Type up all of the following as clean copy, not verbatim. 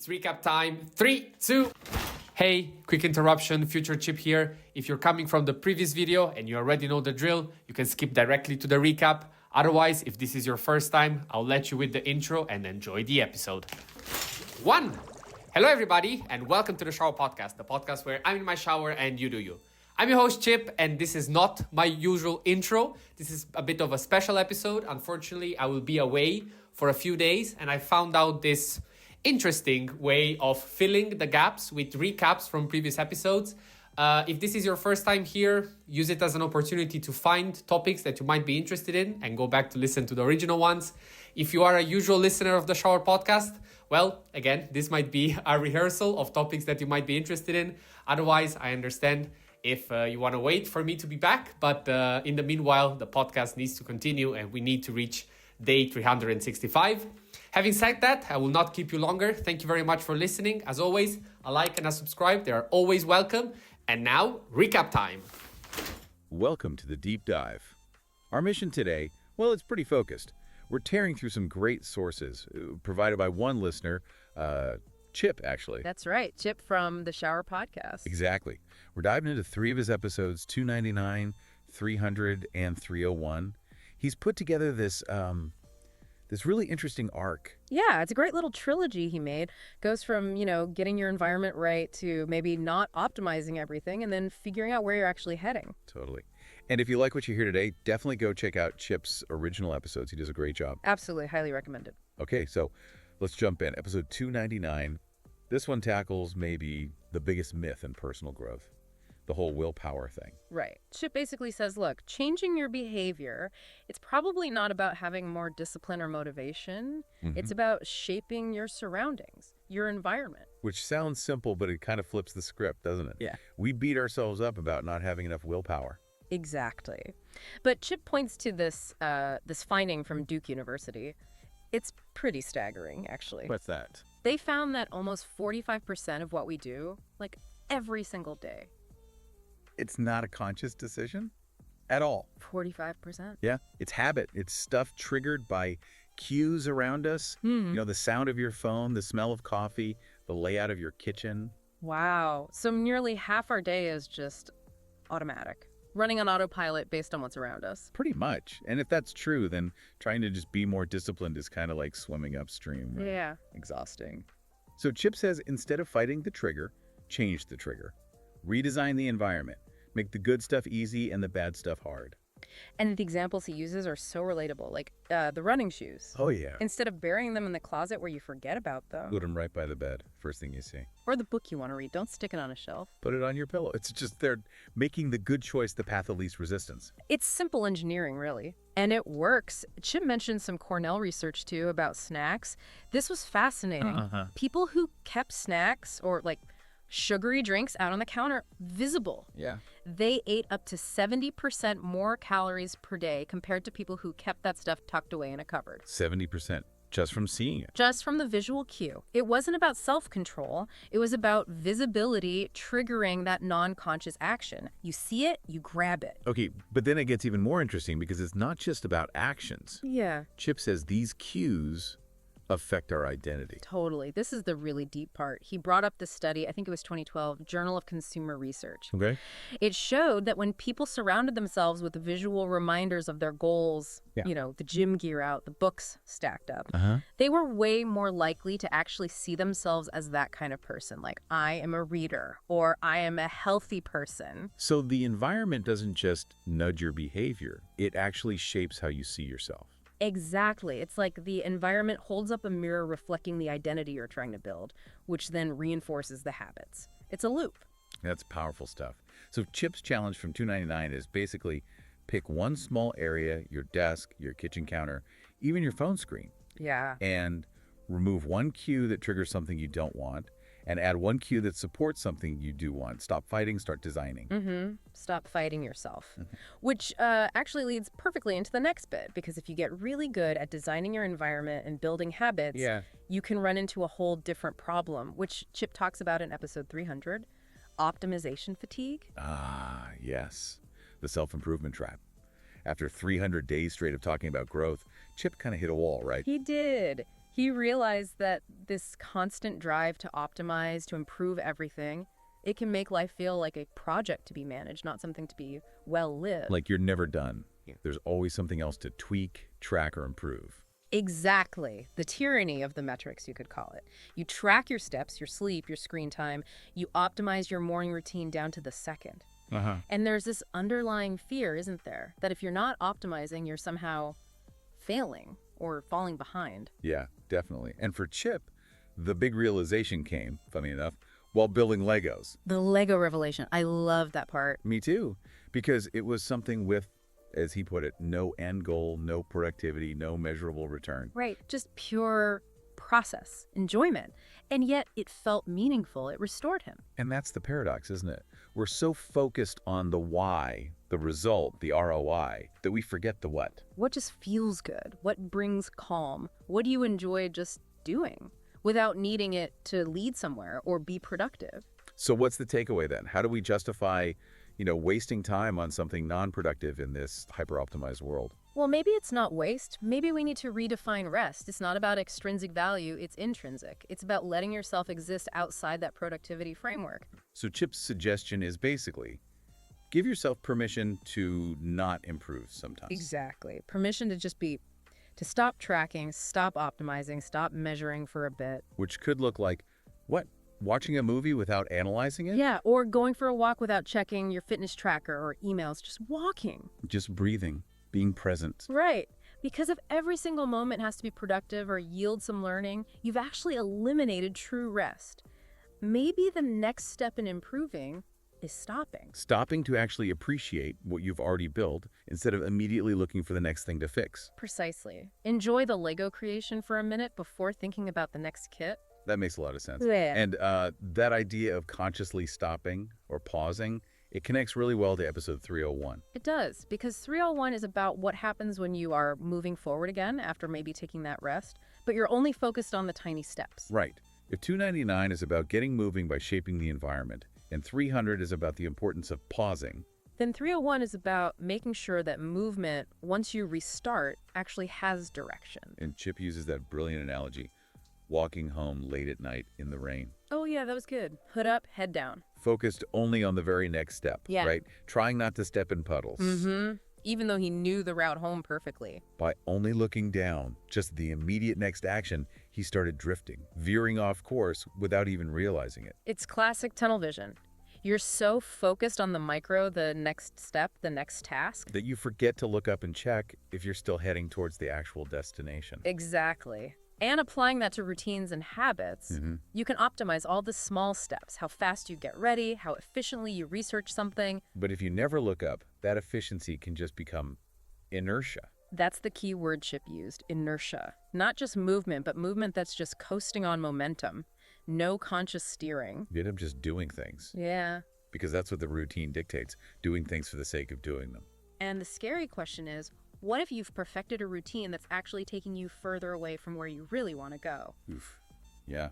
It's recap time. 3, 2. Hey, quick interruption, Future Chip here. If you're coming from the previous video and you already know the drill, you can skip directly to the recap. Otherwise, if this is your first time, I'll let you with the intro and enjoy the episode. 1. Hello everybody and welcome to the Shower Podcast, the podcast where I'm in my shower and you do you. I'm your host Chip and this is not my usual intro. This is a bit of a special episode. Unfortunately, I will be away for a few days and I found out this interesting way of filling the gaps with recaps from previous episodes. If this is your first time here, use it as an opportunity to find topics that you might be interested in and go back to listen to the original ones. If you are a usual listener of the Shower Podcast, well, again, this might be a rehearsal of topics that you might be interested in. Otherwise, I understand if you want to wait for me to be back. But in the meanwhile, the podcast needs to continue and we need to reach day 365. Having said that, I will not keep you longer. Thank you very much for listening. As always, a like and a subscribe. They are always welcome. And now, recap time. Welcome to the Deep Dive. Our mission today, well, it's pretty focused. We're tearing through some great sources provided by one listener, Chip, actually. That's right. Chip from the Shower Podcast. Exactly. We're diving into 3 of his episodes, 299, 300, and 301. He's put together this really interesting arc. Yeah, it's a great little trilogy he made. Goes from, getting your environment right to maybe not optimizing everything and then figuring out where you're actually heading. Totally. And if you like what you hear today, definitely go check out Chip's original episodes. He does a great job. Absolutely. Highly recommended. Okay, so let's jump in. Episode 299. This one tackles maybe the biggest myth in personal growth, the whole willpower thing. Right. Chip basically says, look, changing your behavior, it's probably not about having more discipline or motivation. It's about shaping your surroundings, your environment. Which sounds simple, but it kind of flips the script, doesn't it? Yeah. We beat ourselves up about not having enough willpower. Exactly. But Chip points to this finding from Duke University. It's pretty staggering, actually. What's that? They found that almost 45% of what we do, like every single day. It's not a conscious decision at all. 45%? Yeah, it's habit. It's stuff triggered by cues around us. The sound of your phone, the smell of coffee, the layout of your kitchen. Wow. So nearly half our day is just automatic, running on autopilot based on what's around us. Pretty much. And if that's true, then trying to just be more disciplined is kind of like swimming upstream. Right? Yeah. Exhausting. So Chip says instead of fighting the trigger, change the trigger. Redesign the environment. Make the good stuff easy and the bad stuff hard. And the examples he uses are so relatable, like the running shoes. Oh, yeah. Instead of burying them in the closet where you forget about them. Put them right by the bed, first thing you see. Or the book you want to read. Don't stick it on a shelf. Put it on your pillow. It's just they're making the good choice the path of least resistance. It's simple engineering, really. And it works. Chip mentioned some Cornell research, too, about snacks. This was fascinating. People who kept snacks or, sugary drinks out on the counter visible. Yeah. They ate up to 70% more calories per day compared to people who kept that stuff tucked away in a cupboard. 70% just from seeing it. Just from the visual cue. It wasn't about self-control. It was about visibility triggering that non-conscious action. You see it, you grab it. Okay, but then it gets even more interesting because it's not just about actions. Yeah. Chip says these cues affect our identity. Totally. This is the really deep part. He brought up this study, I think it was 2012, Journal of Consumer Research. Okay. It showed that when people surrounded themselves with visual reminders of their goals, the gym gear out, the books stacked up, they were way more likely to actually see themselves as that kind of person. Like, I am a reader or I am a healthy person. So the environment doesn't just nudge your behavior. It actually shapes how you see yourself. Exactly. It's like the environment holds up a mirror reflecting the identity you're trying to build, which then reinforces the habits. It's a loop. That's powerful stuff. So Chip's challenge from 299 is basically pick one small area, your desk, your kitchen counter, even your phone screen. Yeah. And remove one cue that triggers something you don't want and add one cue that supports something you do want. Stop fighting, start designing. Stop fighting yourself, which actually leads perfectly into the next bit, because if you get really good at designing your environment and building habits, you can run into a whole different problem, which Chip talks about in episode 300, optimization fatigue. Ah, yes. The self-improvement trap. After 300 days straight of talking about growth, Chip kind of hit a wall, right? He did. He realized that this constant drive to optimize, to improve everything, it can make life feel like a project to be managed, not something to be well lived. Like you're never done. There's always something else to tweak, track, or improve. Exactly. The tyranny of the metrics, you could call it. You track your steps, your sleep, your screen time. You optimize your morning routine down to the second. And there's this underlying fear, isn't there? That if you're not optimizing, you're somehow failing or falling behind. Yeah, definitely. And for Chip, the big realization came, funny enough, while building Legos. The Lego revelation. I love that part. Me too. Because it was something with, as he put it, no end goal, no productivity, no measurable return. Right. Just pure process, enjoyment. And yet it felt meaningful. It restored him. And that's the paradox, isn't it? We're so focused on the why, the result, the ROI, that we forget the what. What just feels good? What brings calm? What do you enjoy just doing without needing it to lead somewhere or be productive? So what's the takeaway then? How do we justify, wasting time on something non-productive in this hyper-optimized world? Well, maybe it's not waste. Maybe we need to redefine rest. It's not about extrinsic value, it's intrinsic. It's about letting yourself exist outside that productivity framework. So Chip's suggestion is basically, give yourself permission to not improve sometimes. Exactly. Permission to just be, to stop tracking, stop optimizing, stop measuring for a bit. Which could look like, what? Watching a movie without analyzing it? Yeah, or going for a walk without checking your fitness tracker or emails, just walking. Just breathing, being present. Right. Because if every single moment has to be productive or yield some learning, you've actually eliminated true rest. Maybe the next step in improving is stopping. Stopping to actually appreciate what you've already built instead of immediately looking for the next thing to fix. Precisely. Enjoy the Lego creation for a minute before thinking about the next kit. That makes a lot of sense. Yeah. And that idea of consciously stopping or pausing, it connects really well to episode 301. It does, because 301 is about what happens when you are moving forward again after maybe taking that rest, but you're only focused on the tiny steps. Right. If 299 is about getting moving by shaping the environment, and 300 is about the importance of pausing, then 301 is about making sure that movement, once you restart, actually has direction. and Chip uses that brilliant analogy, walking home late at night in the rain. Oh yeah, that was good. Hood up, head down. Focused only on the very next step, Yeah. right? Trying not to step in puddles. Mm-hmm. Even though he knew the route home perfectly. By only looking down, just the immediate next action, he started drifting, veering off course without even realizing it. It's classic tunnel vision. You're so focused on the micro, the next step, the next task. That you forget to look up and check if you're still heading towards the actual destination. Exactly. And applying that to routines and habits, you can optimize all the small steps, how fast you get ready, how efficiently you research something. But if you never look up, that efficiency can just become inertia. That's the key word Chip used, inertia. Not just movement, but movement that's just coasting on momentum. No conscious steering. You end up just doing things. Yeah. Because that's what the routine dictates, doing things for the sake of doing them. And the scary question is, what if you've perfected a routine that's actually taking you further away from where you really want to go? Oof. Yeah.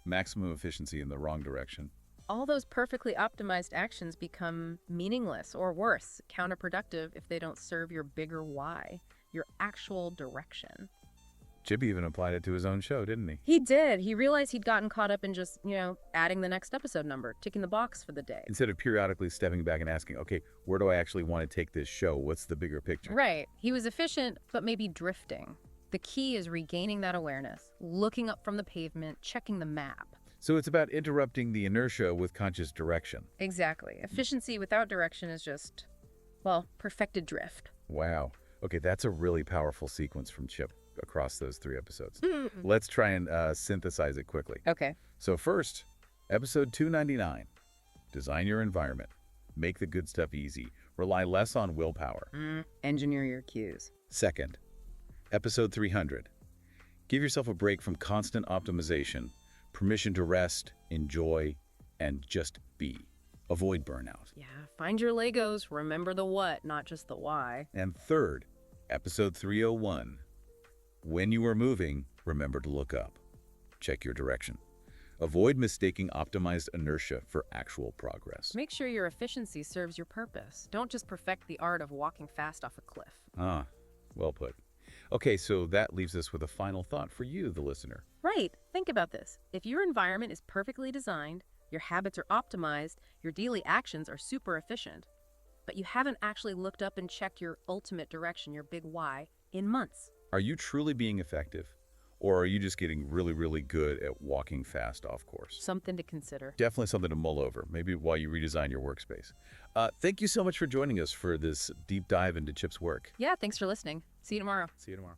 Maximum efficiency in the wrong direction. All those perfectly optimized actions become meaningless or worse, counterproductive if they don't serve your bigger why, your actual direction. Chip even applied it to his own show, didn't he? He did. He realized he'd gotten caught up in just, adding the next episode number, ticking the box for the day. Instead of periodically stepping back and asking, okay, where do I actually want to take this show? What's the bigger picture? Right. He was efficient, but maybe drifting. The key is regaining that awareness, looking up from the pavement, checking the map. So it's about interrupting the inertia with conscious direction. Exactly. Efficiency without direction is just, perfected drift. Wow. Okay, that's a really powerful sequence from Chip across those 3 episodes. Let's try and synthesize it quickly. Okay. So first, episode 299, design your environment. Make the good stuff easy. Rely less on willpower. Engineer your cues. Second, episode 300, give yourself a break from constant optimization, permission to rest, enjoy, and just be. Avoid burnout. Yeah, find your Legos. Remember the what, not just the why. And third, episode 301, when you are moving, remember to look up. Check your direction. Avoid mistaking optimized inertia for actual progress. Make sure your efficiency serves your purpose. Don't just perfect the art of walking fast off a cliff. Ah, well put. Okay, so that leaves us with a final thought for you, the listener. Right. Think about this. If your environment is perfectly designed, your habits are optimized, your daily actions are super efficient, but you haven't actually looked up and checked your ultimate direction, your big why, in months. Are you truly being effective? Or are you just getting really, really good at walking fast off course? Something to consider. Definitely something to mull over, maybe while you redesign your workspace. Thank you so much for joining us for this deep dive into Chip's work. Yeah, thanks for listening. See you tomorrow. See you tomorrow.